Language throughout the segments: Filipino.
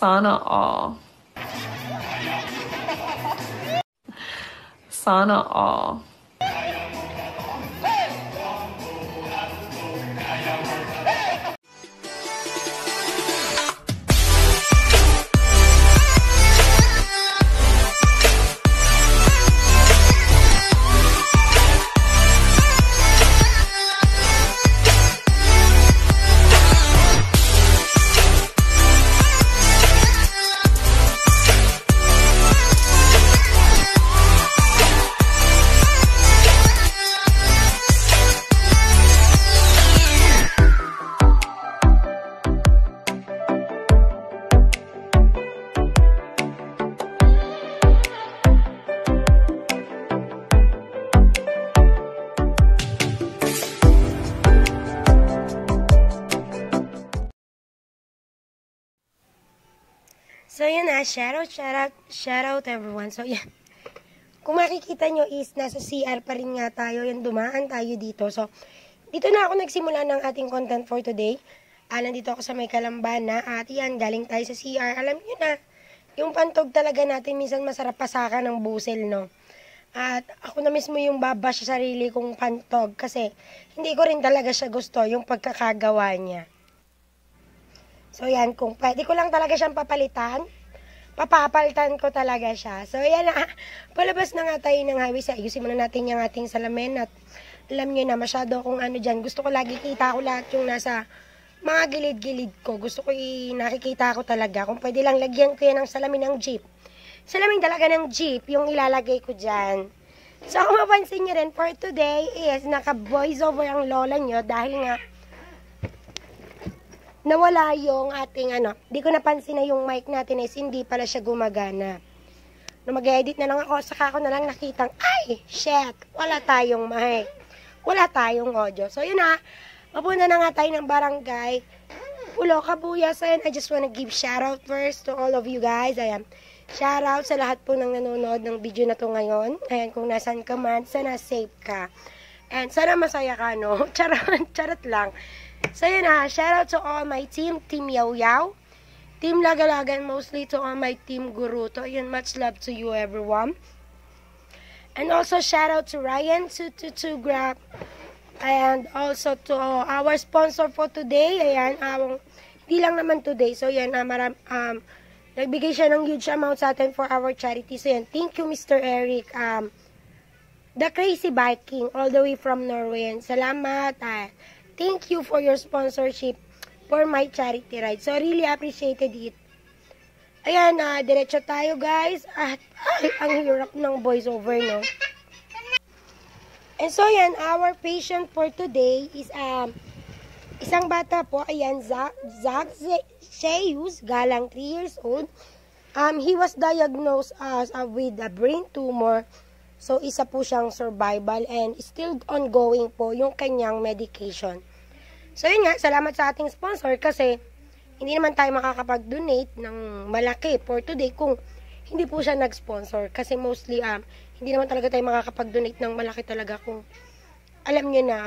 Sana all. Sana all. So, yun na. Shoutout everyone. So, yan. Kung makikita nyo is, nasa CR pa rin nga tayo. Yan, dumaan tayo dito. So, dito na ako nagsimula ng ating content for today. Nandito ako sa may Kalambana. At yan, galing tayo sa CR. Alam nyo na, yung pantog talaga natin, minsan masarap pasaka ng busel, no? At ako na mismo yung babash sa sarili kong pantog. Kasi, hindi ko rin talaga siya gusto, yung pagkakagawa niya. So, yan, kung pwede ko lang talaga siyang papalitan, papapalitan ko talaga siya. So, yan na, palabas na nga tayo ng highway. Ayusin muna natin yung ating salamin at alam nyo na, masyado akong ano dyan. Gusto ko lagi kita ko lahat yung nasa mga gilid-gilid ko. Gusto ko nakikita ko talaga. Kung pwede lang, lagyan ko yan ng salamin ng jeep. Salamin talaga ng jeep, yung ilalagay ko dyan. So, kung mapansin nyo rin, for today is naka-voice over ang lola nyo dahil nga, nawala yung ating di ko napansin na yung mic natin is hindi pala siya gumagana. Nung mag-edit na lang ako, saka ako na lang nakitang, ay, shit, wala tayong mic. Wala tayong audio. So, yun na, mapunta na nga tayo ng barangay. Pulo, kabuyas. Ayan, I just wanna give shoutout first to all of you guys. Ayan, shoutout sa lahat po ng nanonood ng video na to ngayon. Ayan, kung nasan ka man, sana safe ka. And sana masaya ka, no? Charot lang. So, yun na, shoutout to all my team, Team Yaw Yaw, Team Lagalagan, mostly to all my Team Guruto. Yun, much love to you, everyone. And also, shoutout to Ryan, to Grab, and also to our sponsor for today. Ayan, hindi lang naman today. So, yan, nagbigay siya ng huge amount sa atin for our charity. So, yan, thank you, Mr. Eric, The Crazy Biking, all the way from Norway. And salamat, thank you for your sponsorship for my charity ride. So, really appreciated it. Ayan, diretso tayo, guys. At, ang hirap ng voiceover, no? And so, yan, our patient for today is, isang bata po, ayan, Zach Zeus, galang 3 years old. He was diagnosed with a brain tumor. So, isa po siyang survival and still ongoing po yung kanyang medication. So, yun nga, salamat sa ating sponsor kasi hindi naman tayo makakapag-donate ng malaki for today kung hindi po siya nag-sponsor. Kasi mostly, hindi naman talaga tayo makakapag-donate ng malaki talaga kung alam nyo na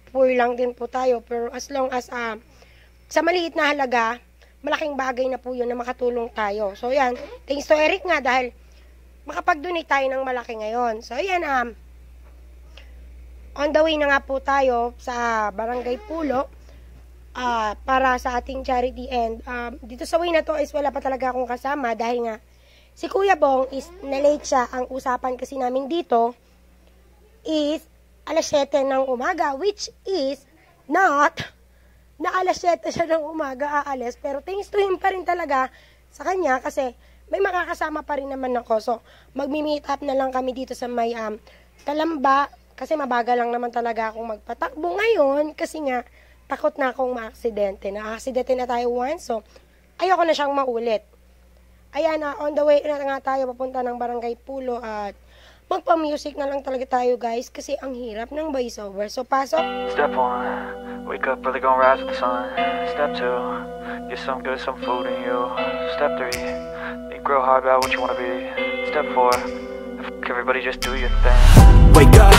poor lang din po tayo. Pero as long as sa maliit na halaga, malaking bagay na po yun na makatulong tayo. So, yan, thanks to Eric nga dahil makapag-donate tayo ng malaki ngayon. So, ayan, on the way na nga po tayo sa Barangay Pulo para sa ating charity. And dito sa way na to is wala pa talaga akong kasama dahil nga si Kuya Bong is na-late siya. Ang usapan kasi namin dito is alas 7 ng umaga, which is not na alas 7 siya ng umaga aalis. Pero thanks to him pa rin talaga sa kanya kasi may makakasama pa rin naman ako. So, magmi-meet up na lang kami dito sa may Kalamba. Kasi mabagal lang naman talaga akong magpatakbo ngayon. Kasi nga, takot na akong ma-aksidente. Na-aksidente na tayo once. So, ayoko na siyang maulit. Ayan, on the way na nga tayo papunta ng Barangay Pulo. At magpa-music na lang talaga tayo, guys. Kasi ang hirap ng voiceover. So, pasok. Step 1, wake up early, gonna rise with the sun. Step 2, get some good, some food in you. Step 3, grow hard about what you want to be. Step 4, everybody just do your thing. Wake up,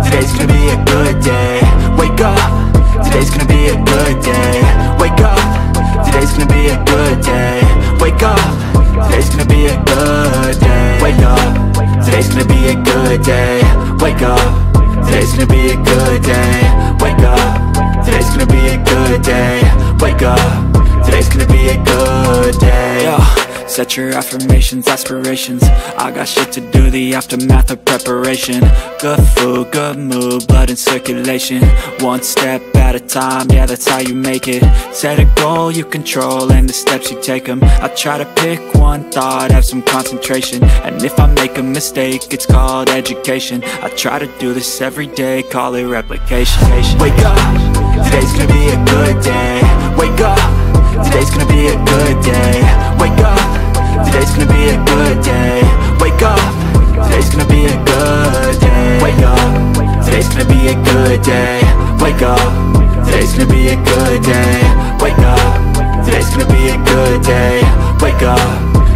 today's gonna be a good day. Wake up, today's gonna be a good day. Wake up, today's gonna be a good day. Wake up, good day. Wake up, today's gonna be a good day. Wake up, today's gonna be a good day. Wake up, today's gonna be a good day. Yo, set your affirmations, aspirations. I got shit to do, the aftermath of preparation. Good food, good mood, blood in circulation. One step at a time, yeah, that's how you make it. Set a goal you control and the steps you take them. I try to pick one thought, have some concentration. And if I make a mistake, it's called education. I try to do this every day, call it replication. Wake up, today's gonna be a good day. Wake up, today's gonna be a good day. Wake up, today's gonna be a good day. Wake up, today's gonna be a good day. Wake up, today's gonna be a good day. Wake up, today's gonna be a good day. Wake up, today's gonna be a good day. Wake up,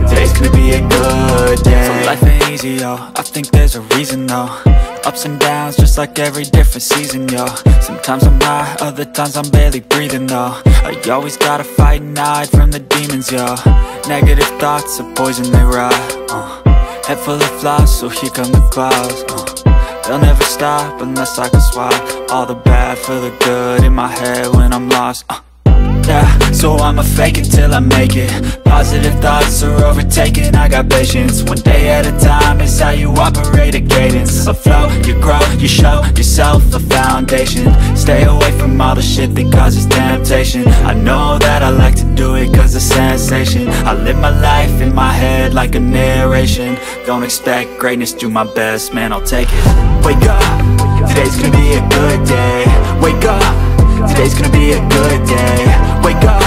today's gonna be a good day. So life ain't easy, yo, I think there's a reason though. Ups and downs, just like every different season, yo. Sometimes I'm high, other times I'm barely breathing, though. I always gotta fight and hide from the demons, yo. Negative thoughts are poison, they rot. Head full of flies, so here come the clouds. They'll never stop unless I can swap all the bad for the good in my head when I'm lost. Yeah, so I'ma fake it till I make it. Positive thoughts are overtaken, I got patience. One day at a time is how you operate a cadence. A flow, you grow, you show yourself a foundation. Stay away from all the shit that causes temptation. I know that I like to do it cause it's sensation. I live my life in my head like a narration. Don't expect greatness, do my best, man, I'll take it. Wake up, today's gonna be a good day. Wake up, today's gonna be a good day. Wake up,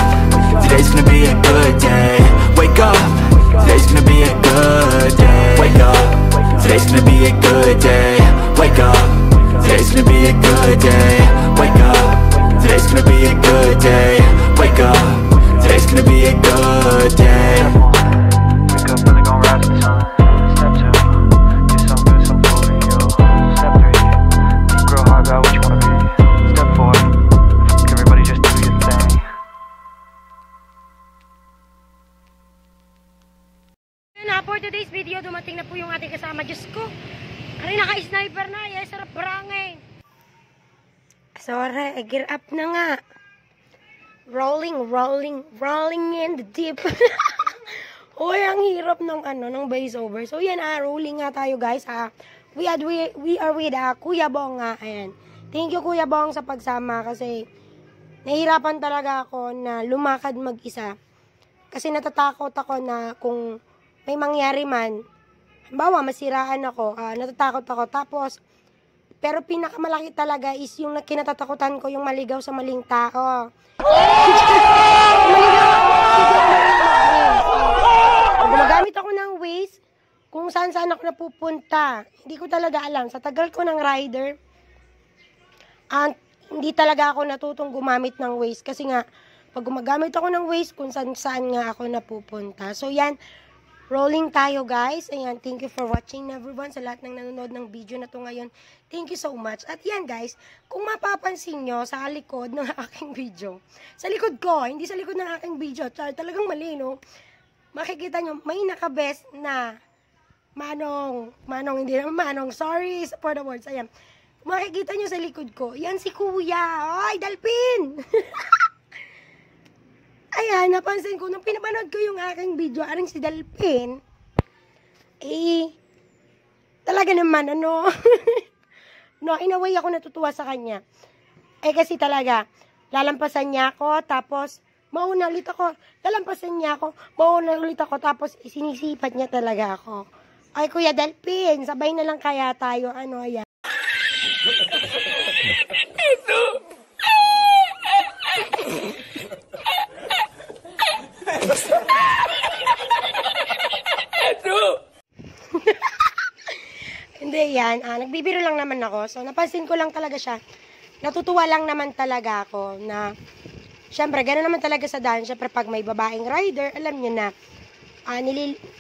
today's gonna be a good day. Wake up, today's gonna be a good day. Wake up, today's gonna be a good day. Wake up, today's gonna be a good day. Wake up, today's gonna be a good day. Wake up, today's gonna be a good day. Wake up, really gon' rise with the sun. Step 2, get some good, some food in you. Step 3, think real hard about what you wanna be. Step 4, everybody just do your thing. Na for today's video, dumating na po yung ating kasama. Diyos ko, ay naka-sniper na. Ay, sarap barangay. Sorry, gear up na nga. Rolling in the deep. Uy, ang hirap ng ng voice over. So yan, rolling nga tayo guys. We are with Kuya Bong nga. Ayan. Thank you Kuya Bong sa pagsama kasi nahihirapan talaga ako na lumakad mag-isa. Kasi natatakot ako na kung may mangyari man, halimbawa masiraan ako, natatakot ako. Tapos, pero pinakamalaki talaga is yung kinatatakutan ko yung maligaw sa maling tao. Gumagamit ako ng Waze kung saan ako napupunta. Hindi ko talaga alam. Sa tagal ko ng rider, hindi talaga ako natutong gumamit ng Waze. Kasi nga, pag gumagamit ako ng Waze, kung saan nga ako napupunta. So, yan. Rolling tayo, guys. Ayan, thank you for watching, everyone. Sa lahat ng nanonood ng video na to ngayon. Thank you so much. At yan, guys, kung mapapansin nyo sa likod ng aking video, sa likod ko, hindi sa likod ng aking video, talagang mali, no? Makikita nyo, may nakabest na Manong, hindi naman Manong, sorry for the words. Ayan, makikita nyo sa likod ko, yan si Kuya. Ay, Dalpin! Ayan, napansin ko, nung pinapanood ko yung aking video, aring si Dalpin, talaga naman, no, in a way ako natutuwa sa kanya. Kasi talaga, lalampasan niya ako, tapos, mauna ulit ako, lalampasan niya ako, mauna ulit ako, tapos, sinisipat niya talaga ako. Ay, Kuya Dalpin, sabay na lang kaya tayo, ayan. Hindi yan, nagbibiro lang naman ako. So, napansin ko lang talaga siya. Natutuwa lang naman talaga ako na, syempre, gano'n naman talaga sa daan. Syempre, pag may babaeng rider, alam niyo na,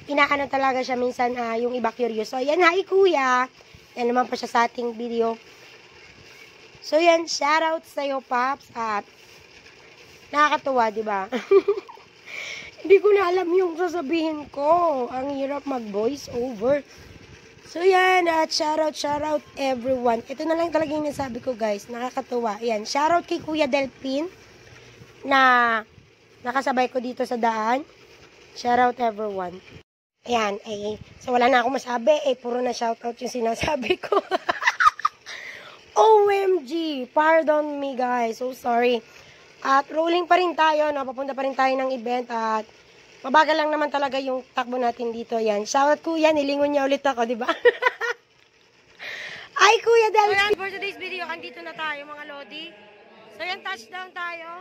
inaano talaga siya minsan, yung iba curious. So, yan, hi Kuya. Yan naman pa siya sa ating video. So, yan, shoutout sa'yo, Paps. At, nakakatuwa, di ba? Hindi ko na alam yung sasabihin ko. Ang hirap mag-voice over. So yan, at shoutout everyone. Ito na lang talaga yung nasabi ko guys, nakakatuwa. Yan, shoutout kay Kuya Delpin na nakasabay ko dito sa daan. Shoutout everyone. Ayan, so wala na akong masabi, puro na shoutout yung sinasabi ko. OMG, pardon me guys, so sorry. At rolling pa rin tayo, papunta pa rin tayo ng event at mabagal lang naman talaga yung takbo natin dito. Yan, shoutout Kuya, nilingon niya ulit ako, di ba? Ay, Kuya Del. So yan, for today's video, andito na tayo mga Lodi. So yan, touchdown tayo.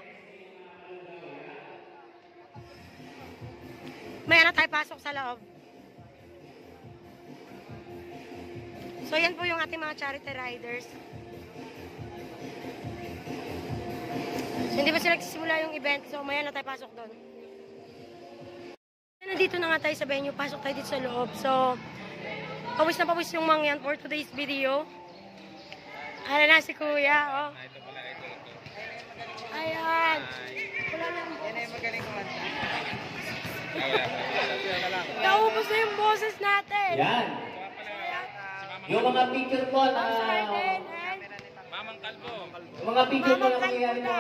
Maya na tayo pasok sa loob. So yan po yung ating mga charity riders. So hindi pa sila nagsisimula yung event, so maya na tayo pasok doon. Nandito na nga tayo sa venue, pasok tayo dito sa loob. So, pawis na pawis yung mga yan for today's video. Ayan na si Kuya, oh. Ayan. Wala lang. Yan ay magaling kumanta. Naubos na yung boses natin. Yan. Yung mga picture po na... Yung mga picture po na mangyayari po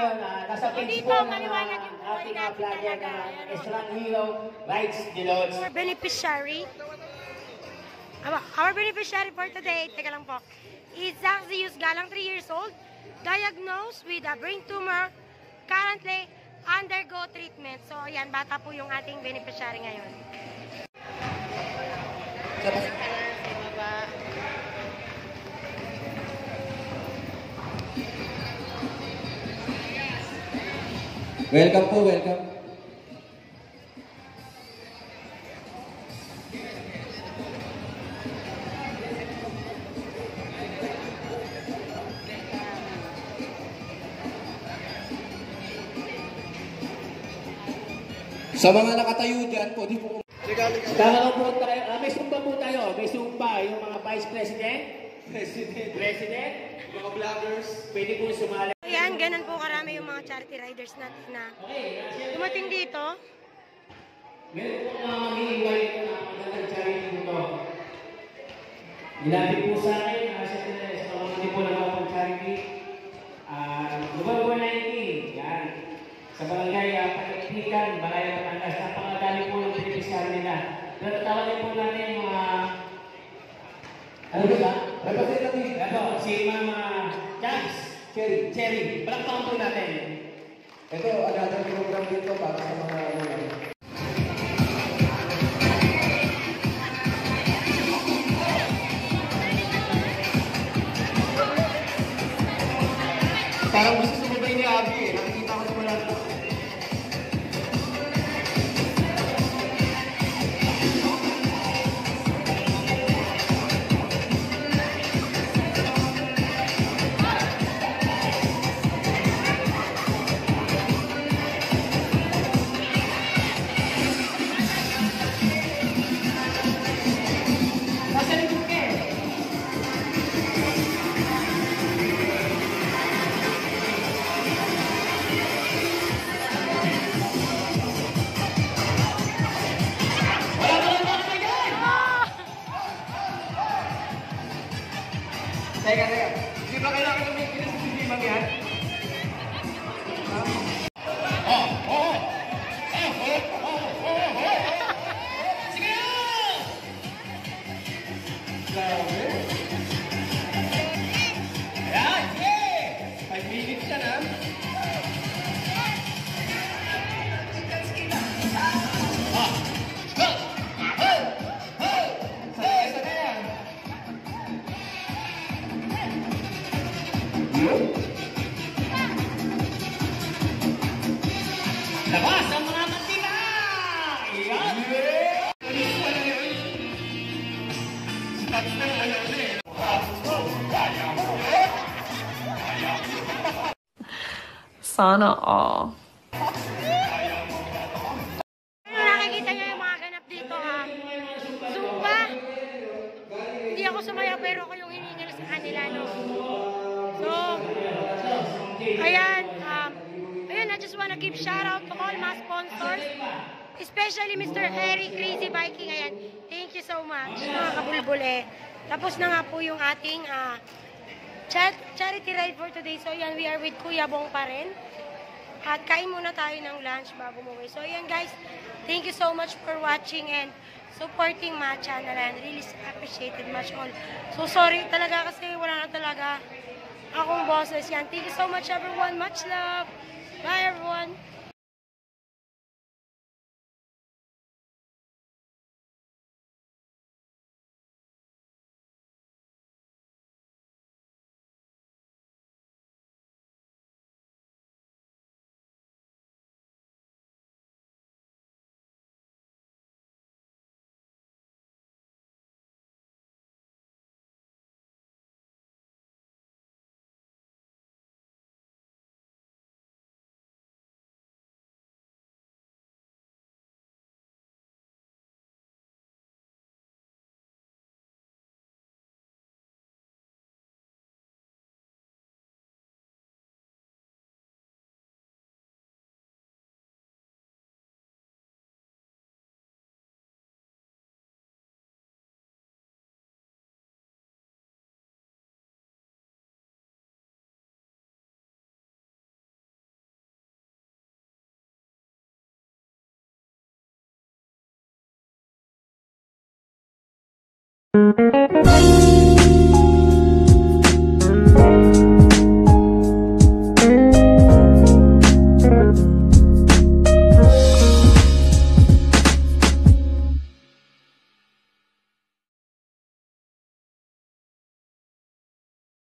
nasa page po ng ating vlogger na Strong Hero Rides the Lodge. Our beneficiary. Our beneficiary for today, teka lang po, is Zaxius Galang, 3 years old, diagnosed with a brain tumor, currently undergo treatment. So, yan, bata po yung ating beneficiary ngayon. Welcome po, welcome. Sa mga nakatayo dyan po, di po... Tama po tayo, may sumba po tayo, may sumba, yung mga Vice President, mga vloggers, pwede po sumali. Ayan, ganun po karami yung mga charity riders natin na dumating dito. Meron po mga mag-i-invite na magandang charity dito. Nilapit po sa akin, sa mga hindi po nagawang charity. Lugar 19, yan. Sa barangay Pagkakitikan, Balaya Batangas, napakadali po ng beneficiary nila. Pero tawagin po natin yung mga... Ano ba? Representative. Ito, si Mama Jams. Cherry. Palakpakan po natin. Ito, another program dito para sa mga... Parang gusto sumabay ni Abby eh. Nakikita ko sa malaki. Teka. Hindi ba kailangan ng may kinasisimang yan? Sige! Grabe! Ayan! 5 minutes yan, ha? Labas ang mga mantika! Iyan! Sana all. Nakikita niyo yung mga ganap dito, ha? Zumba! Hindi ako sumaya, pero ako yung hiningal sa kanila, no? So, ayan, I just wanna give shout out to all my sponsors, especially Mr. Harry Crazy Viking. Ayan, thank you so much, mga kabulbule. Tapos na nga po yung ating charity ride for today. So, yan, we are with Kuya Bong pa rin. At kain muna tayo ng lunch bago umuwi. So, yan guys, thank you so much for watching and supporting my channel and really appreciated much all. So, sorry talaga kasi wala na talaga akong boses. Yan, thank you so much everyone. Much love. Bye everyone. Thank you.